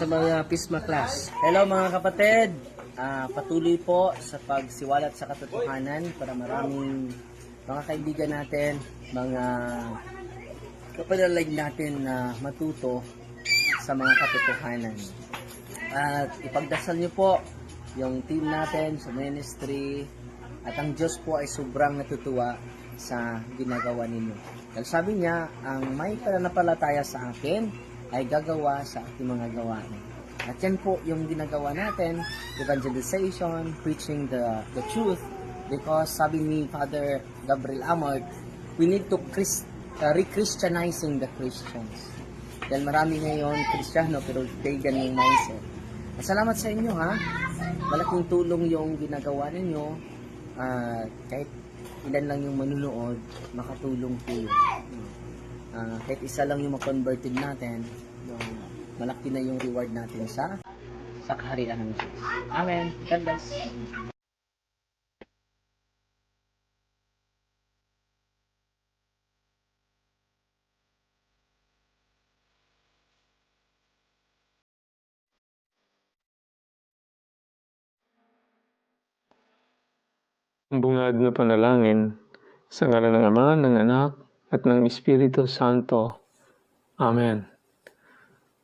sa mga Pisma class. Hello mga kapatid! Patuloy po sa pagsiwalat sa katotohanan para maraming mga kaibigan natin, mga kapanalig natin na matuto sa mga katotohanan. At ipagdasal niyo po yung team natin sa ministry at ang Diyos po ay sobrang natutuwa sa ginagawa ninyo. Dahil sabi niya, ang may pananampalataya sa akin ay gagawa sa ating mga gawain. At yan po yung ginagawa natin, evangelization, preaching the truth, because sabi ni Father Gabriel Amort, we need to re-Christianizing the Christians. Dahil marami ngayon Kristiyano pero pagan yung mindset. At salamat sa inyo ha, malaking tulong yung ginagawa ninyo, kahit ilan lang yung manunood, makatulong po yun. Kahit isa lang yung ma-converted natin, malaki na yung reward natin sa kaharian ng Diyos. Amen. God bless. Bungad na panalangin sa ngalan ng Ama, ng Anak, at ng Espiritu Santo. Amen.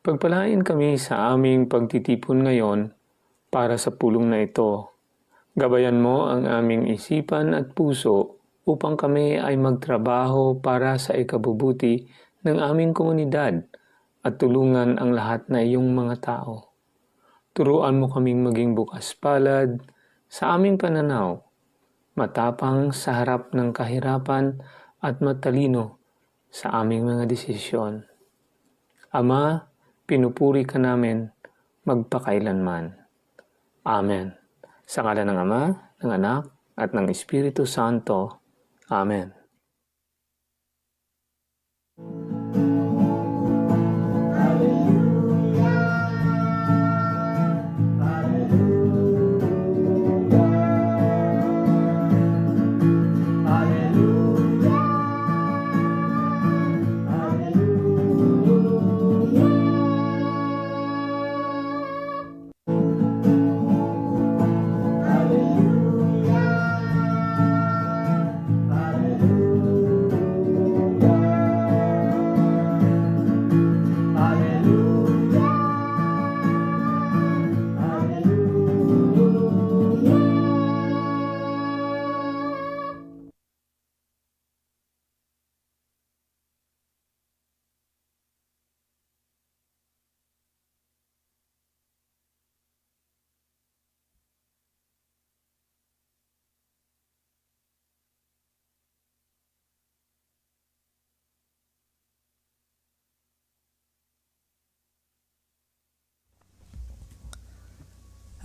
Pagpalain kami sa aming pagtitipon ngayon para sa pulong na ito. Gabayan mo ang aming isipan at puso upang kami ay magtrabaho para sa ikabubuti ng aming komunidad at tulungan ang lahat na iyong mga tao. Turuan mo kaming maging bukas palad sa aming pananaw, matapang sa harap ng kahirapan at matalino sa aming mga desisyon. Ama, pinupuri ka namin magpakailanman. Amen. Sa ngalan ng Ama, ng Anak, at ng Espiritu Santo. Amen.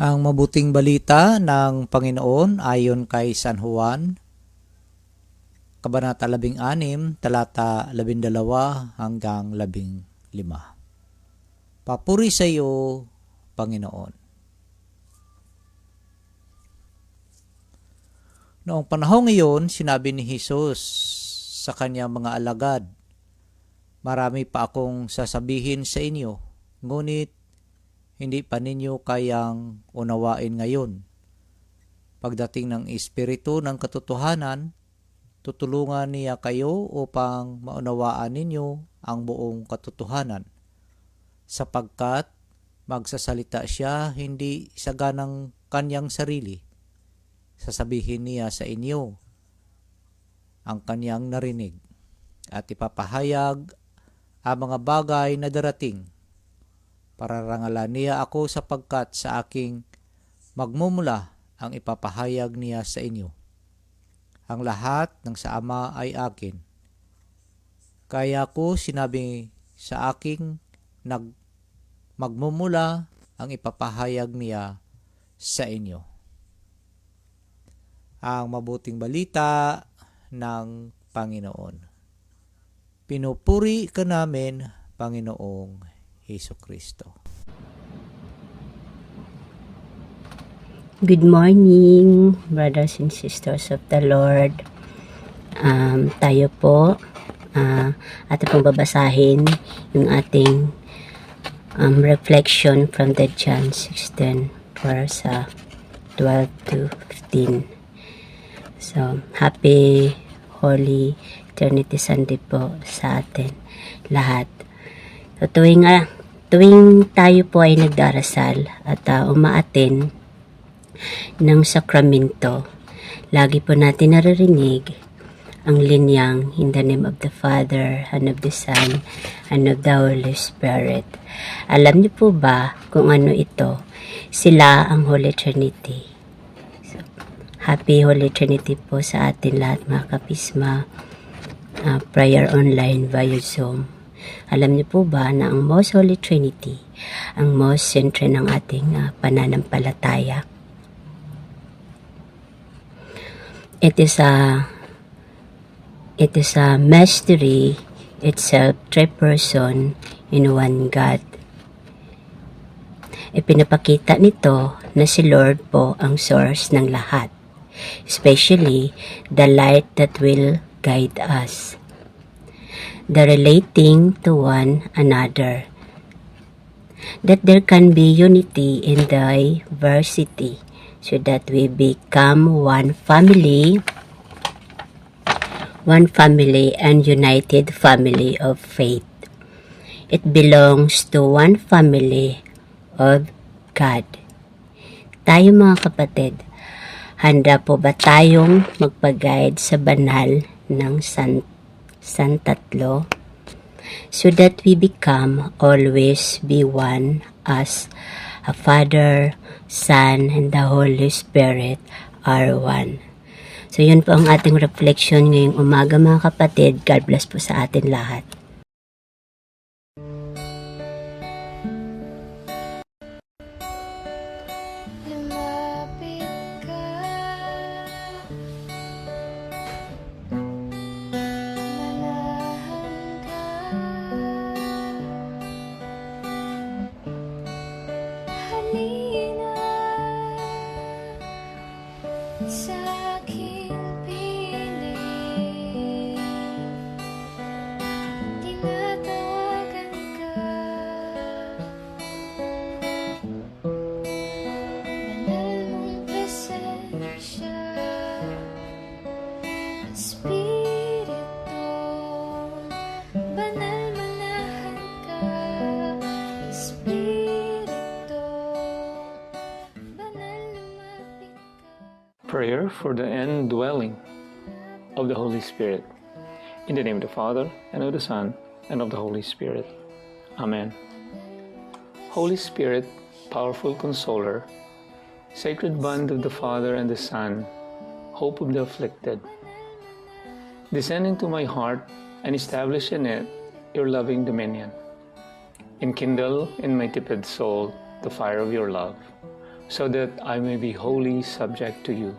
Ang mabuting balita ng Panginoon ayon kay San Juan, Kabanata 16, talata 12 hanggang 15. Papuri sa iyo, Panginoon. Noong panahong iyon, sinabi ni Jesus sa kanyang mga alagad, marami pa akong sasabihin sa inyo, ngunit hindi pa ninyo kayang unawain ngayon. Pagdating ng Espiritu ng katotohanan, tutulungan niya kayo upang maunawaan ninyo ang buong katotohanan, sapagkat magsasalita siya hindi sa ganang kanyang sarili. Sasabihin niya sa inyo ang kanyang narinig at ipapahayag ang mga bagay na darating. Pararangalan niya ako sapagkat sa aking magmumula ang ipapahayag niya sa inyo. Ang lahat ng sa Ama ay akin. Kaya ko sinabi sa aking magmumula ang ipapahayag niya sa inyo. Ang mabuting balita ng Panginoon. Pinupuri ka namin, Panginoong Jesucristo. Good morning, brothers and sisters of the Lord. Tayo po, ating pong babasahin yung ating reflection from the John 16 for sa 12 to 15. So, happy Holy Trinity Sunday po sa atin lahat. So, tuwing tayo po ay nagdarasal at umaaten ng sakramento, lagi po natin naririnig ang linyang in the name of the Father, and of the Son, and of the Holy Spirit. Alam niyo po ba kung ano ito? Sila ang Holy Trinity. So, happy Holy Trinity po sa atin lahat mga kapisma. Prayer online via Zoom. Alam niyo po ba na ang Most Holy Trinity, ang most centre ng ating pananampalataya? It is a mystery itself, three-person in one God. Ipinapakita nito na si Lord po ang source ng lahat, especially the light that will guide us. The relating to one another, that there can be unity in diversity, so that we become one family and united family of faith. It belongs to one family of God. Tayo mga kapatid, handa po ba tayong magpag-guide sa banal ng Santatlo, so that we become always be one as a Father, Son, and the Holy Spirit are one. So yun po ang ating reflection ngayong umaga mga kapatid. God bless po sa atin lahat. Lumapit ka, manahan ka, halina sa aking piling, tinatawagan ka, banal mong presensya, Espiritu, banal manahan ka, Espiritu, banal lumapit ka. Prayer for the indwelling of the Holy Spirit. In the name of the Father, and of the Son, and of the Holy Spirit. Amen. Holy Spirit, powerful consoler, sacred bond of the Father and the Son, hope of the afflicted, descend into my heart and establish in it your loving dominion. Enkindle in my tepid soul the fire of your love, so that I may be wholly subject to you.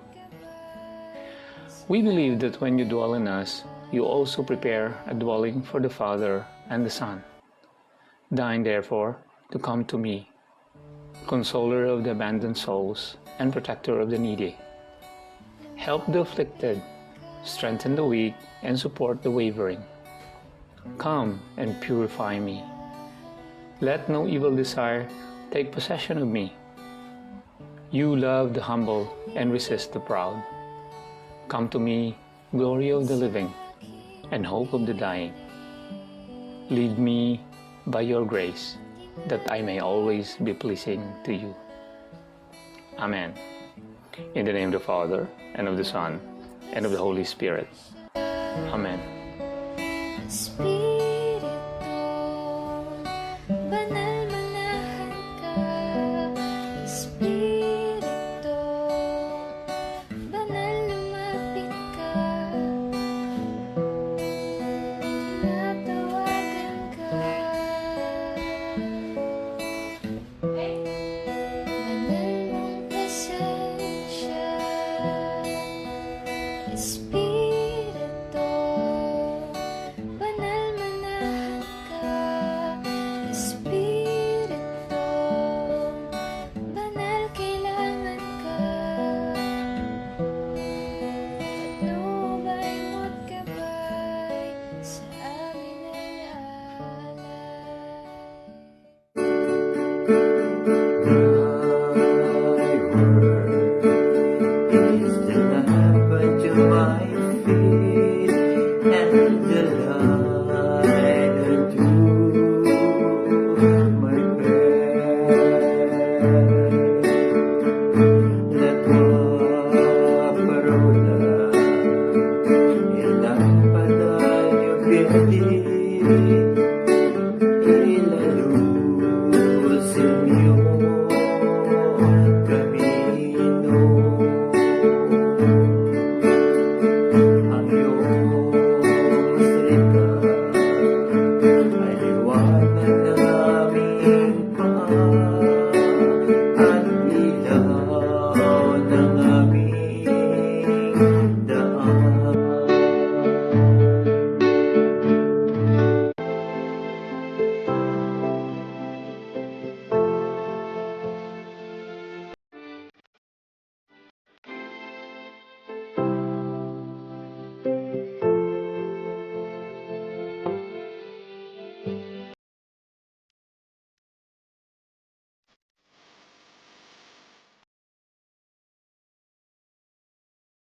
We believe that when you dwell in us, you also prepare a dwelling for the Father and the Son. Deign therefore to come to me, consoler of the abandoned souls and protector of the needy. Help the afflicted, strengthen the weak, and support the wavering. Come and purify me. Let no evil desire take possession of me. You love the humble and resist the proud. Come to me, glory of the living, and hope of the dying. Lead me by your grace, that I may always be pleasing to you. Amen. In the name of the Father, and of the Son, and of the Holy Spirit. Amen. Espiritu, banal manahan ka, Espiritu, banal lumapit ka, tinatawagan ka, banal mong presensya, Espiritu, banal manahan ka, Espiritu. is the lamp unto my feet and the light unto my path. Nagpaparola ilang padalyo pili ilalo